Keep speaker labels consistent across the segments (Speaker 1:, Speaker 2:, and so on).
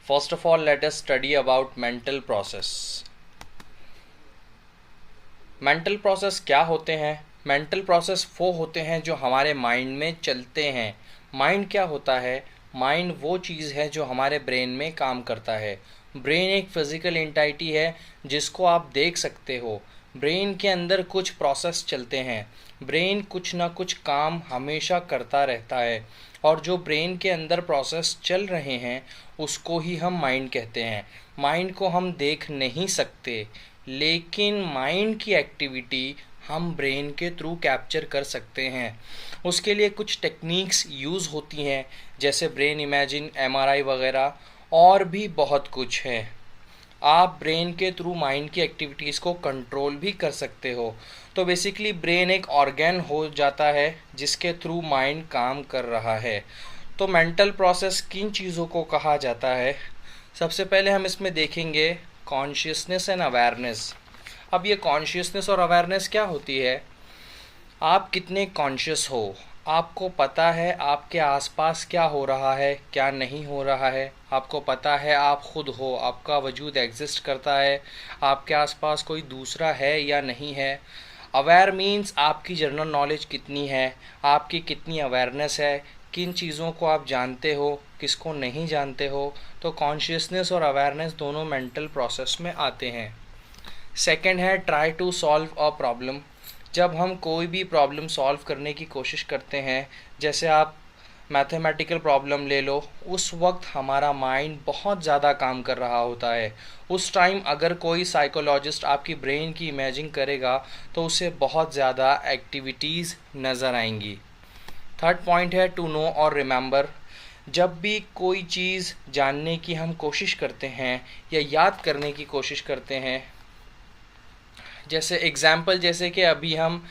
Speaker 1: First of all, let us study about mental process. Mental process क्या होते हैं? Mental process वो होते हैं जो हमारे माइंड में चलते हैं। माइंड क्या होता है? माइंड वो चीज़ है जो हमारे ब्रेन में काम करता है। ब्रेन एक फिज़िकल एंटिटी है जिसको आप देख सकते हो। ब्रेन के अंदर कुछ प्रोसेस चलते हैं। ब्रेन कुछ ना कुछ काम हमेशा करता रहता है और जो ब्रेन के अंदर प्रोसेस चल रहे हैं उसको ही हम माइंड कहते हैं। माइंड को हम देख नहीं सकते, लेकिन माइंड की एक्टिविटी हम ब्रेन के थ्रू कैप्चर कर सकते हैं। उसके लिए कुछ टेक्निक्स यूज़ होती हैं, जैसे ब्रेन इमेजिंग, एमआरआई वगैरह, और भी बहुत कुछ है। आप ब्रेन के थ्रू माइंड की एक्टिविटीज़ को कंट्रोल भी कर सकते हो। तो बेसिकली ब्रेन एक ऑर्गन हो जाता है जिसके थ्रू माइंड काम कर रहा है। तो मेंटल प्रोसेस किन चीज़ों को कहा जाता है? सबसे पहले हम इसमें देखेंगे कॉन्शियसनेस एंड अवेयरनेस। अब ये कॉन्शियसनेस और अवेयरनेस क्या होती है? आप कितने कॉन्शियस हो, आपको पता है आपके आसपास क्या हो रहा है, क्या नहीं हो रहा है। आपको पता है आप खुद हो, आपका वजूद एग्जिस्ट करता है, आपके आसपास कोई दूसरा है या नहीं है। अवेयर मीन्स आपकी जनरल नॉलेज कितनी है, आपकी कितनी अवेयरनेस है, किन चीज़ों को आप जानते हो, किसको नहीं जानते हो। तो कॉन्शियसनेस और अवेयरनेस दोनों मेंटल प्रोसेस में आते हैं। सेकंड है try to solve a problem. जब हम कोई भी प्रॉब्लम सॉल्व करने की कोशिश करते हैं, जैसे आप मैथमेटिकल प्रॉब्लम ले लो, उस वक्त हमारा माइंड बहुत ज़्यादा काम कर रहा होता है। उस टाइम अगर कोई साइकोलॉजिस्ट आपकी ब्रेन की इमेजिंग करेगा तो उसे बहुत ज़्यादा एक्टिविटीज़ नज़र आएंगी। थर्ड पॉइंट है टू नो और रिमेंबर। जब भी कोई चीज़ जानने की हम कोशिश करते हैं या याद करने की कोशिश करते हैं, जैसे एग्ज़ाम्पल, जैसे कि अभी हम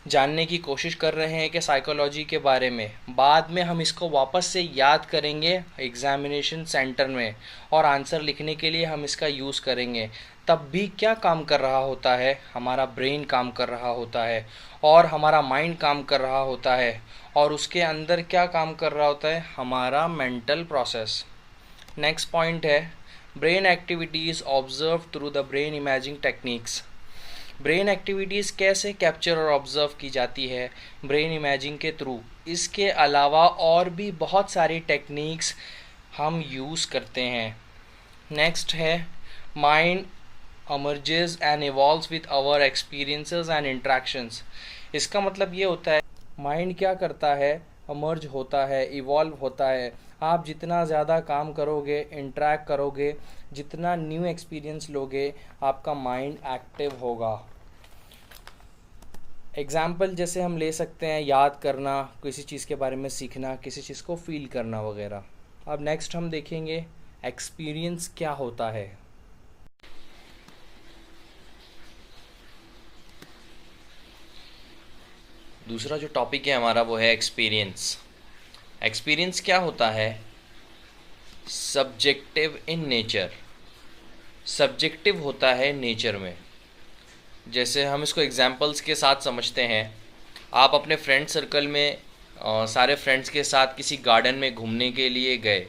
Speaker 1: जानने की कोशिश कर रहे हैं कि साइकोलॉजी के बारे में, बाद में हम इसको वापस से याद करेंगे एग्ज़ामिनेशन सेंटर में और आंसर लिखने के लिए हम इसका यूज़ करेंगे। तब भी क्या काम कर रहा होता है? हमारा ब्रेन काम कर रहा होता है और हमारा माइंड काम कर रहा होता है, और उसके अंदर क्या काम कर रहा होता है? हमारा मेंटल प्रोसेस। नेक्स्ट पॉइंट है brain activities observe through the brain imaging techniques. Brain activities कैसे कैप्चर और ऑब्ज़र्व की जाती है? ब्रेन इमेजिंग के थ्रू। इसके अलावा और भी बहुत सारी टेक्निक्स हम यूज़ करते हैं। नेक्स्ट है mind emerges and evolves with our experiences and interactions। इसका मतलब ये होता है माइंड क्या करता है? emerge होता है, इवॉल्व होता है। आप जितना ज़्यादा काम करोगे, इंटरेक्ट करोगे, जितना न्यू एक्सपीरियंस लोगे, आपका माइंड एक्टिव होगा। एग्ज़ाम्पल जैसे हम ले सकते हैं याद करना, किसी चीज़ के बारे में सीखना, किसी चीज़ को फील करना वगैरह। अब नेक्स्ट हम देखेंगे एक्सपीरियंस क्या होता है। दूसरा जो टॉपिक है हमारा वो है एक्सपीरियंस। एक्सपीरियंस क्या होता है? Subjective in nature. सब्जेक्टिव होता है नेचर में। जैसे हम इसको एग्जांपल्स के साथ समझते हैं। आप अपने फ्रेंड सर्कल में सारे फ्रेंड्स के साथ किसी गार्डन में घूमने के लिए गए।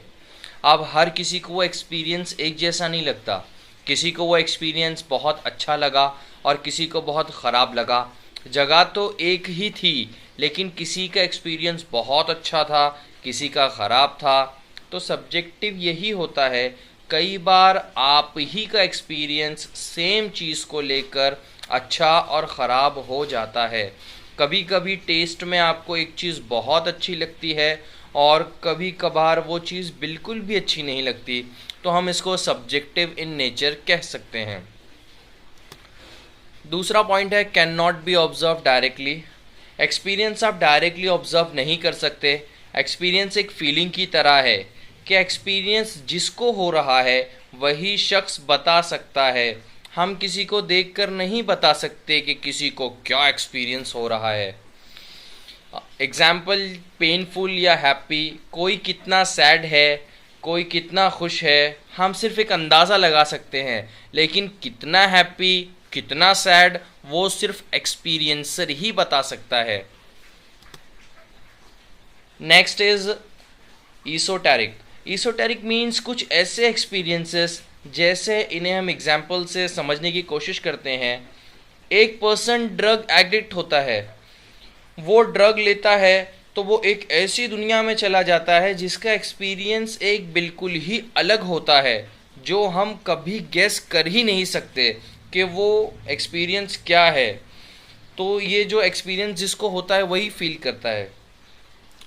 Speaker 1: अब हर किसी को वो एक्सपीरियंस एक जैसा नहीं लगता। किसी को वो एक्सपीरियंस बहुत अच्छा लगा और किसी को बहुत ख़राब लगा। जगह तो एक ही थी, लेकिन किसी का एक्सपीरियंस बहुत अच्छा था, किसी का ख़राब था। तो सब्जेक्टिव यही होता है। कई बार आप ही का एक्सपीरियंस सेम चीज़ को लेकर अच्छा और ख़राब हो जाता है। कभी कभी टेस्ट में आपको एक चीज़ बहुत अच्छी लगती है और कभी कभार वो चीज़ बिल्कुल भी अच्छी नहीं लगती। तो हम इसको सब्जेक्टिव इन नेचर कह सकते हैं। दूसरा पॉइंट है can not be observe directly. Experience आप डायरेक्टली ऑब्जर्व नहीं कर सकते। एक्सपीरियंस एक फीलिंग की तरह है कि एक्सपीरियंस जिसको हो रहा है वही शख्स बता सकता है। हम किसी को देखकर नहीं बता सकते कि किसी को क्या एक्सपीरियंस हो रहा है। एग्जाम्पल पेनफुल या हैप्पी, कोई कितना सैड है, कोई कितना खुश है, हम सिर्फ एक अंदाज़ा लगा सकते हैं। लेकिन कितना हैप्पी, कितना सैड, वो सिर्फ एक्सपीरियंसर ही बता सकता है। Next is esoteric. Esoteric means कुछ ऐसे एक्सपीरियंसेस जैसे इन्हें हम एग्जाम्पल से समझने की कोशिश करते हैं। एक पर्सन ड्रग एडिक्ट होता है, वो ड्रग लेता है तो वो एक ऐसी दुनिया में चला जाता है जिसका एक्सपीरियंस एक बिल्कुल ही अलग होता है, जो हम कभी गेस कर ही नहीं सकते कि वो एक्सपीरियंस क्या है। तो ये जो एक्सपीरियंस जिसको होता है वही फील करता है।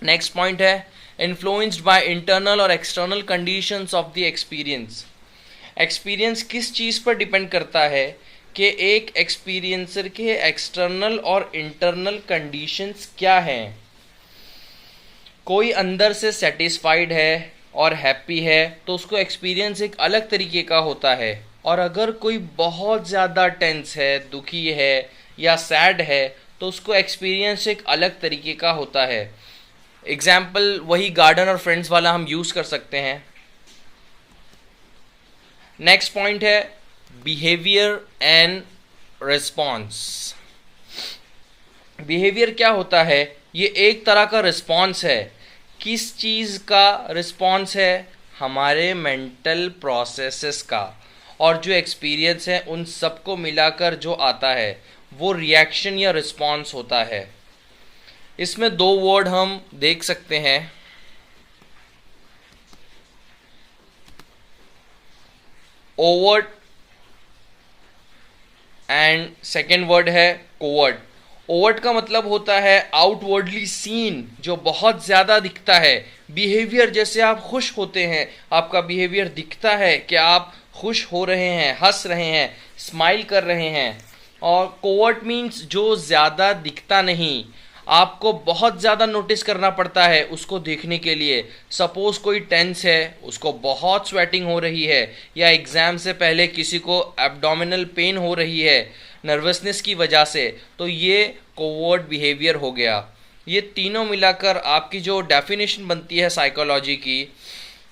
Speaker 1: नेक्स्ट पॉइंट है इन्फ्लुएंस्ड बाय इंटरनल और external conditions of the experience. Experience किस चीज़ पर डिपेंड करता है कि एक एक्सपीरियंसर के एक्सटर्नल और इंटरनल कंडीशंस क्या हैं। कोई अंदर से सेटिस्फाइड है और हैप्पी है तो उसको एक्सपीरियंस एक अलग तरीके का होता है, और अगर कोई बहुत ज़्यादा टेंस है, दुखी है या सैड है तो उसको एक्सपीरियंस एक अलग तरीके का होता है। एग्जाम्पल वही गार्डन और फ्रेंड्स वाला हम यूज़ कर सकते हैं। नेक्स्ट पॉइंट है बिहेवियर एंड रिस्पॉन्स। बिहेवियर क्या होता है? ये एक तरह का रिस्पॉन्स है। किस चीज़ का रिस्पॉन्स है? हमारे मेंटल प्रोसेसेस का, और जो एक्सपीरियंस है उन सबको मिलाकर जो आता है वो रिएक्शन या रिस्पॉन्स होता है। इसमें दो वर्ड हम देख सकते हैं, ओवर्ट एंड सेकेंड वर्ड है कोवर्ट। ओवर्ट का मतलब होता है आउटवर्डली सीन, जो बहुत ज़्यादा दिखता है। बिहेवियर जैसे आप खुश होते हैं, आपका बिहेवियर दिखता है कि आप खुश हो रहे हैं, हंस रहे हैं, स्माइल कर रहे हैं। और कोवर्ट मीन्स जो ज़्यादा दिखता नहीं, आपको बहुत ज़्यादा नोटिस करना पड़ता है उसको देखने के लिए। सपोज़ कोई टेंस है, उसको बहुत स्वेटिंग हो रही है, या एग्ज़ाम से पहले किसी को एब्डोमिनल पेन हो रही है नर्वसनेस की वजह से, तो ये कोवर्ट बिहेवियर हो गया। ये तीनों मिलाकर आपकी जो डेफिनेशन बनती है साइकोलॉजी की,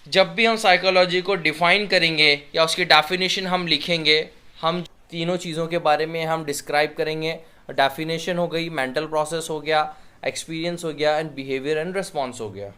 Speaker 1: जब भी हम साइकोलॉजी को डिफ़ाइन करेंगे या उसकी डेफिनेशन हम लिखेंगे, हम तीनों चीज़ों के बारे में हम डिस्क्राइब करेंगे। डेफिनेशन हो गई, मेंटल प्रोसेस हो गया, एक्सपीरियंस हो गया, एंड बिहेवियर एंड रिस्पॉन्स हो गया।